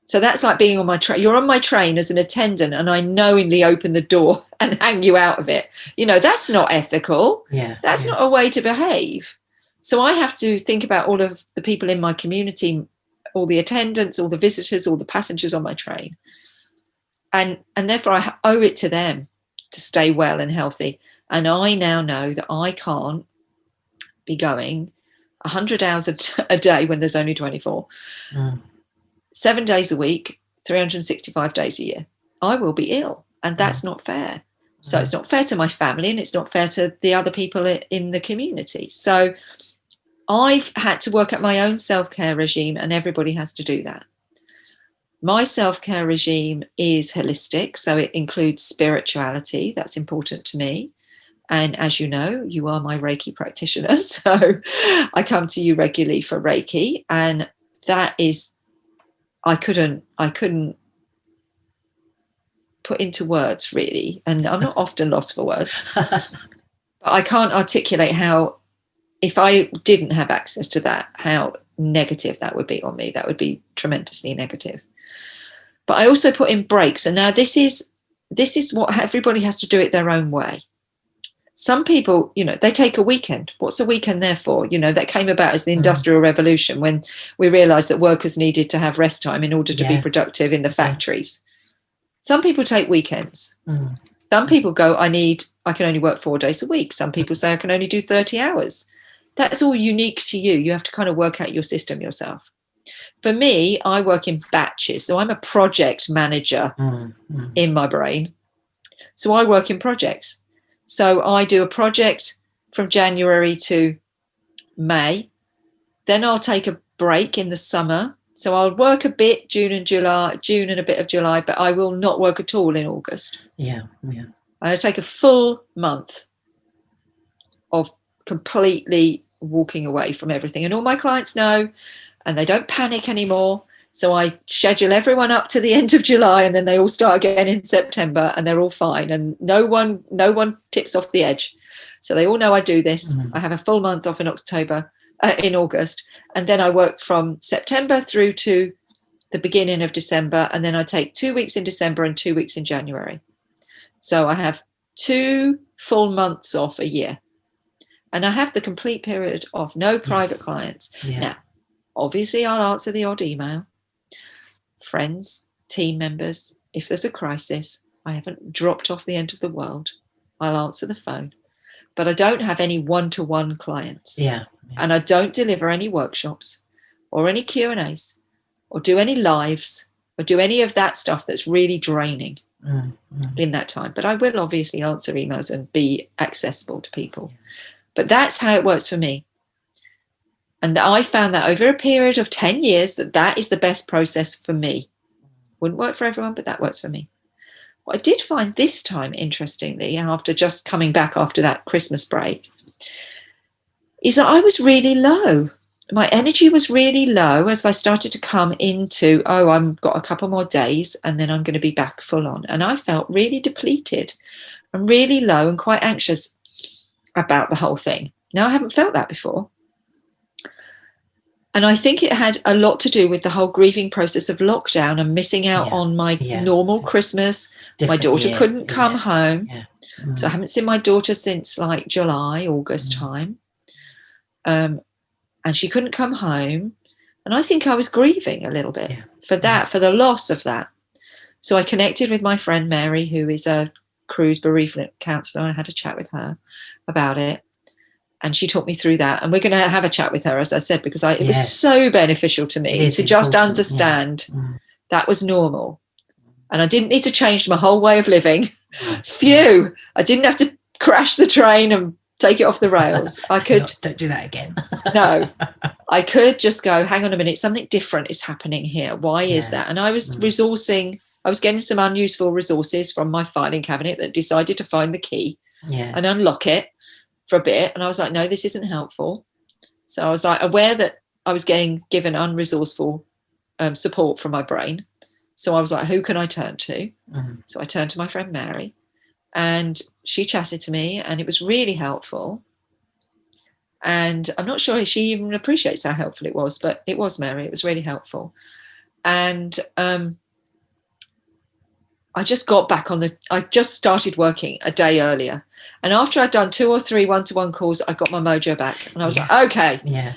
So that's like being on my train. You're on my train as an attendant, and I knowingly open the door and hang you out of it. That's not ethical. That's not a way to behave. So I have to think about all of the people in my community, all the attendants, all the visitors, all the passengers on my train. And therefore I owe it to them to stay well and healthy. And I now know that I can't be going 100 hours a day when there's only 24, 7 days a week, 365 days a year. I will be ill, and that's not fair. So it's not fair to my family, and it's not fair to the other people in the community. So I've had to work at my own self-care regime, and everybody has to do that. My self-care regime is holistic, so it includes spirituality. That's important to me. And as you know, you are my Reiki practitioner, so I come to you regularly for Reiki, and that is, I couldn't put into words really, and I'm not often lost for words, but I can't articulate how if I didn't have access to that, how negative that would be on me. That would be tremendously negative. But I also put in breaks. And now this is what everybody has to do it their own way. Some people, they take a weekend. What's a weekend there for? That came about as the Industrial Revolution, when we realized that workers needed to have rest time in order to be productive in the factories. Some people take weekends. Some people go, I can only work 4 days a week. Some people say I can only do 30 hours. That's all unique to you. You have to kind of work out your system yourself. For me, I work in batches. So I'm a project manager in my brain. So I work in projects. So I do a project from January to May. Then I'll take a break in the summer. So I'll work a bit June and a bit of July, but I will not work at all in August. Yeah. And I take a full month of completely walking away from everything. And all my clients know, and they don't panic anymore. So I schedule everyone up to the end of July, and then they all start again in September, and they're all fine. And no one tips off the edge. So they all know I do this. I have a full month off in August. And then I work from September through to the beginning of December. And then I take 2 weeks in December and 2 weeks in January. So I have 2 full months off a year. And I have the complete period of no private clients. Yeah. Now, obviously, I'll answer the odd email. Friends, team members, if there's a crisis, I haven't dropped off the end of the world, I'll answer the phone. But I don't have any one-to-one clients. Yeah. And I don't deliver any workshops or any Q&As or do any lives or do any of that stuff that's really draining in that time. But I will obviously answer emails and be accessible to people. But that's how it works for me. And I found that over a period of 10 years that is the best process for me. Wouldn't work for everyone, but that works for me. What I did find this time, interestingly, after just coming back after that Christmas break, is that I was really low. My energy was really low as I started to come into, I've got a couple more days and then I'm going to be back full on. And I felt really depleted and really low and quite anxious about the whole thing. Now, I haven't felt that before. And I think it had a lot to do with the whole grieving process of lockdown and missing out on my normal Christmas. My daughter couldn't come home. Yeah. So I haven't seen my daughter since like July, August time. And she couldn't come home. And I think I was grieving a little bit for that, for the loss of that. So I connected with my friend Mary, who is a cruise bereavement counsellor. I had a chat with her about it. And she talked me through that. And we're going to have a chat with her, as I said, because it was so beneficial to me to just understand that was normal. And I didn't need to change my whole way of living. Phew, I didn't have to crash the train and take it off the rails. I could. Don't do that again. No, I could just go, hang on a minute, something different is happening here. Why is that? And I was I was getting some unuseful resources from my filing cabinet that decided to find the key and unlock it for a bit. And I was like, no, this isn't helpful. So I was like aware that I was getting given unresourceful support from my brain. So I was like, who can I turn to? So I turned to my friend Mary, and she chatted to me, and it was really helpful. And I'm not sure if she even appreciates how helpful it was, but it was Mary. It was really helpful. And I just got back I just started working a day earlier. And after I'd done 2 or 3 one-to-one calls, I got my mojo back. And I was like, okay,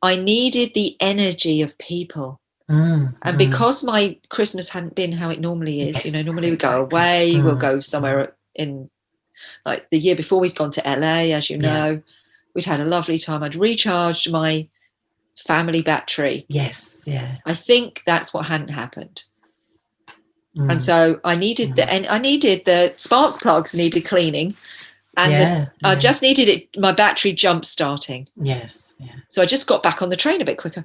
I needed the energy of people. And because my Christmas hadn't been how it normally is, normally we go away, we'll go somewhere in, like the year before we'd gone to LA, as you know, we'd had a lovely time. I'd recharged my family battery. Yes, yeah. I think that's what hadn't happened. And so I needed the spark plugs needed cleaning, and I just needed my battery jump starting. Yes, yeah. So I just got back on the train a bit quicker,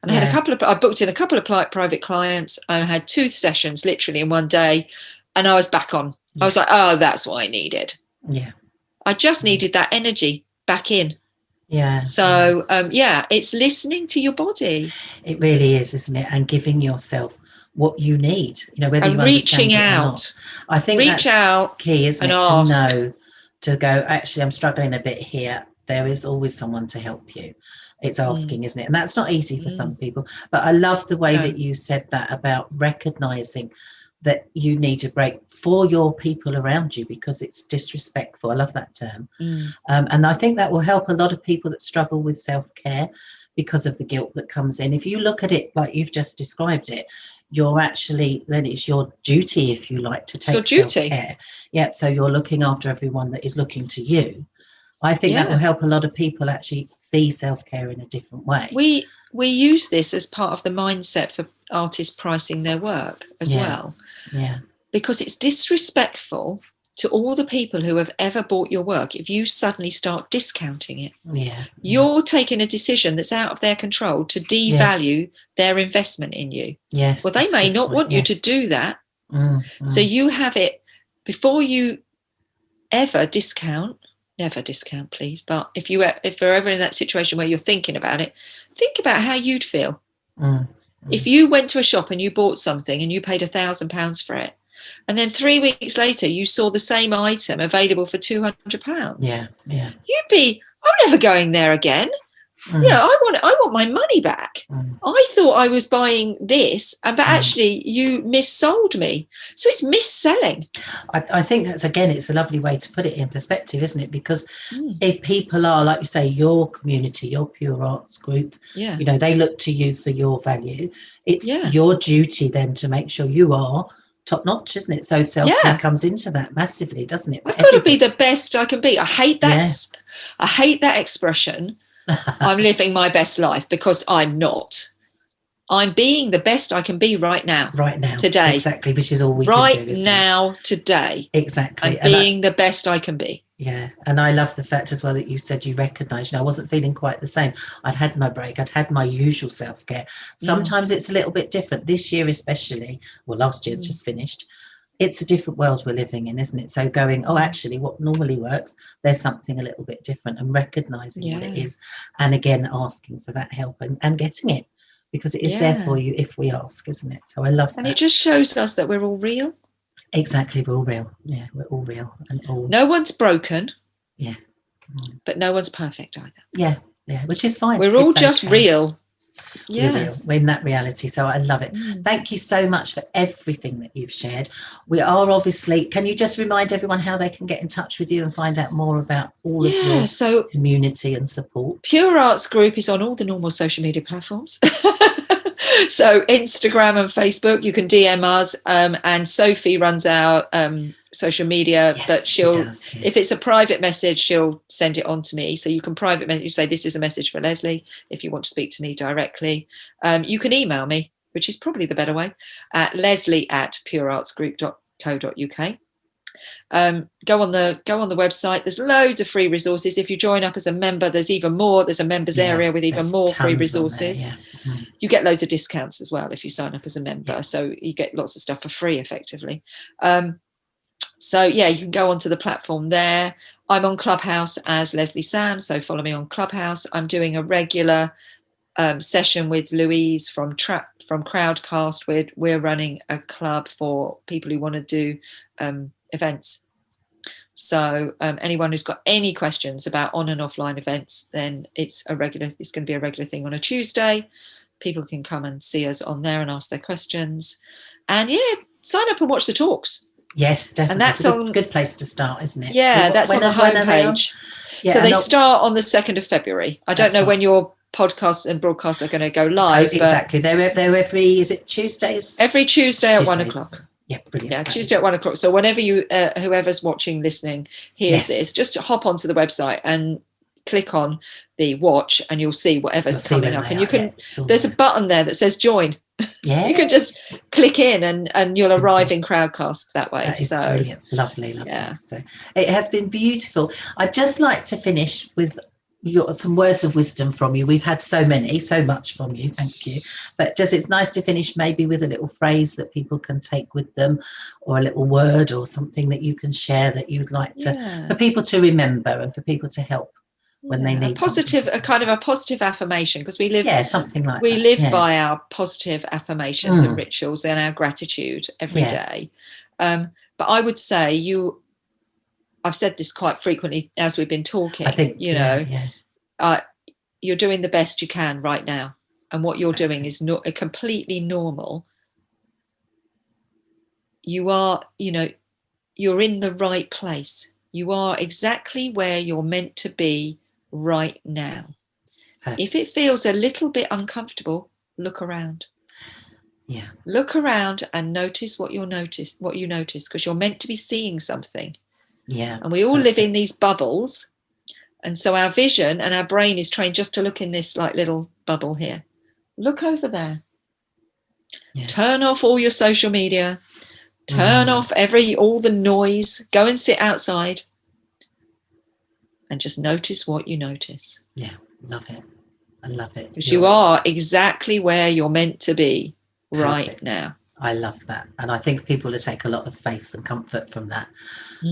and I booked in a couple of private clients. I had 2 sessions literally in one day, and I was back on. I was like, oh, that's what I needed. Yeah, I just needed that energy back in. Yeah. So it's listening to your body. It really is, isn't it? And giving yourself what you need, whether and you reaching out. Or not. I think that's key, isn't it? To know, to go, actually, I'm struggling a bit here. there is always someone to help you. It's asking, isn't it? And that's not easy for some people. But I love the way that you said that about recognizing that you need a break for your people around you, because it's disrespectful. I love that term. And I think that will help a lot of people that struggle with self-care because of the guilt that comes in. If you look at it like you've just described it, you're actually, then it's your duty, if you like, to take self-care. Yep. So you're looking after everyone that is looking to you. I think that will help a lot of people actually see self-care in a different way. We use this as part of the mindset for artists pricing their work as well. Yeah. Because it's disrespectful to all the people who have ever bought your work if you suddenly start discounting it. Yeah. You're taking a decision that's out of their control to devalue their investment in you. Yes. Well, they may not want you to do that. So you have it before you ever discount. Never discount, please. But if you're ever in that situation where you're thinking about it, think about how you'd feel. If you went to a shop and you bought something and you paid £1,000 for it, and then 3 weeks later you saw the same item available for £200, you'd be, I'm never going there again. I want my money back. I thought I was buying this, but actually you missold me. So it's mis-selling. I think that's, again, it's a lovely way to put it in perspective, isn't it? Because if people are, like you say, your community, your Pure Arts group, they look to you for your value. It's your duty then to make sure you are top notch, isn't it? So self-care comes into that massively, doesn't it? I've got to be the best I can be. I hate that. I hate that expression. I'm living my best life, because I'm not. I'm being the best I can be right now. Today. Exactly, which is all we can do. Right now, today. Exactly. I'm being the best I can be. Yeah. And I love the fact as well that you said you recognise, I wasn't feeling quite the same. I'd had my break. I'd had my usual self-care. Sometimes it's a little bit different. This year especially, well, last year just finished. It's a different world we're living in, isn't it? So going, actually, what normally works, there's something a little bit different, and recognising what it is, and again, asking for that help and getting it, because it is there for you if we ask, isn't it? So I love that. And it just shows us that we're all real. Exactly, we're all real. Yeah, we're all real. And all. No one's broken. Yeah. But no one's perfect either. Yeah, which is fine. We're all just real. We're in that reality, so I love it. Thank you so much for everything that you've shared. We are obviously, can you just remind everyone how they can get in touch with you and find out more about all of your community and support? Pure Arts Group is on all the normal social media platforms. So Instagram and Facebook, you can DM us, and Sophie runs our social media, but she'll if it's a private message, she'll send it on to me. So you can private message, say this is a message for Lesley if you want to speak to me directly. You can email me, which is probably the better way, at leslie@pureartsgroup.co.uk. Go on the website. There's loads of free resources. If you join up as a member, there's even more. There's a members area with even more free resources. You get loads of discounts as well if you sign up as a member. So you get lots of stuff for free effectively. So you can go onto the platform there. I'm on Clubhouse as Lesley Samms, so follow me on Clubhouse. I'm doing a regular session with Louise from Crowdcast. We're running a club for people who want to do events. So anyone who's got any questions about on and offline events, then it's going to be a regular thing on a Tuesday. People can come and see us on there and ask their questions. And sign up and watch the talks. Yes, definitely. And that's a good place to start, isn't it? Yeah, that's on the homepage. So they start on the 2nd of February. I don't know when your podcasts and broadcasts are going to go live. Exactly. They're every, is it Tuesdays? Every Tuesday at 1 o'clock. Yeah, brilliant. Yeah, Tuesday at 1 o'clock. So whenever whoever's watching, listening, hears this, just hop onto the website and click on the watch, and you'll see whatever's coming up. And you can. There's a button there that says join. Yeah. You can just click in and you'll arrive in Crowdcast that way. That is brilliant. Lovely. Yeah. So it has been beautiful. I'd just like to finish with some words of wisdom from you. We've had so much from you. Thank you. But it's nice to finish maybe with a little phrase that people can take with them, or a little word or something that you can share that you'd like for people to remember and for people to help when they need a kind of a positive affirmation, because we live something like we live by our positive affirmations and rituals and our gratitude every day. But I would say I've said this quite frequently as we've been talking. I think, you're doing the best you can right now, and what you're doing is not completely normal. You are, you're in the right place. You are exactly where you're meant to be right now. If it feels a little bit uncomfortable, look around. Yeah. Look around and notice what you notice, because you're meant to be seeing something. Yeah. And we all live in these bubbles. And so our vision and our brain is trained just to look in this like little bubble here. Look over there. Yeah. Turn off all your social media. Turn off all the noise. Go and sit outside and just notice what you notice. Yeah, love it. I love it. Because you are exactly where you're meant to be right now. I love that. And I think people will take a lot of faith and comfort from that,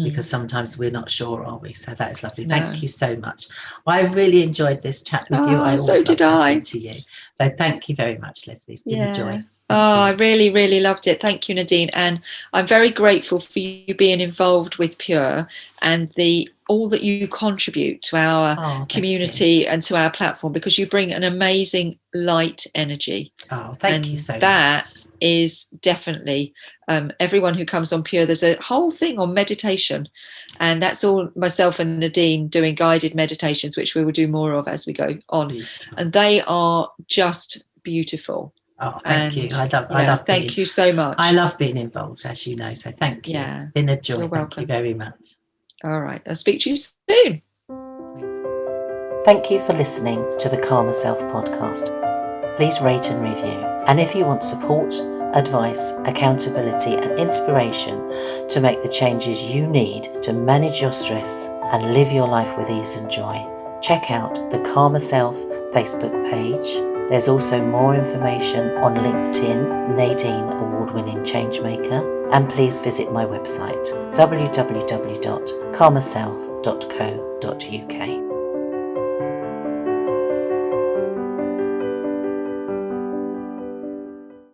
because sometimes we're not sure, are we? So that is lovely. No. Thank you so much. I really enjoyed this chat with you. I always love chatting to you. So thank you very much, Lesley. It's been a joy. I really, really loved it. Thank you, Nadine. And I'm very grateful for you being involved with Pure and all that you contribute to our community and to our platform, because you bring an amazing light energy. Oh, thank you so much. That is definitely everyone who comes on Pure. There's a whole thing on meditation, and that's all myself and Nadine doing guided meditations, which we will do more of as we go on. Beautiful. And they are just beautiful. Oh, thank you. I love thank you so much. I love being involved, as you know. So thank you. Yeah. It's been a joy. Thank you very much. All right. I'll speak to you soon. Thank you for listening to the Calmer Self podcast. Please rate and review. And if you want support, advice, accountability and inspiration to make the changes you need to manage your stress and live your life with ease and joy, check out the Calmer Self Facebook page. There's also more information on LinkedIn, Nadine award-winning changemaker, and please visit my website www.calmerself.co.uk.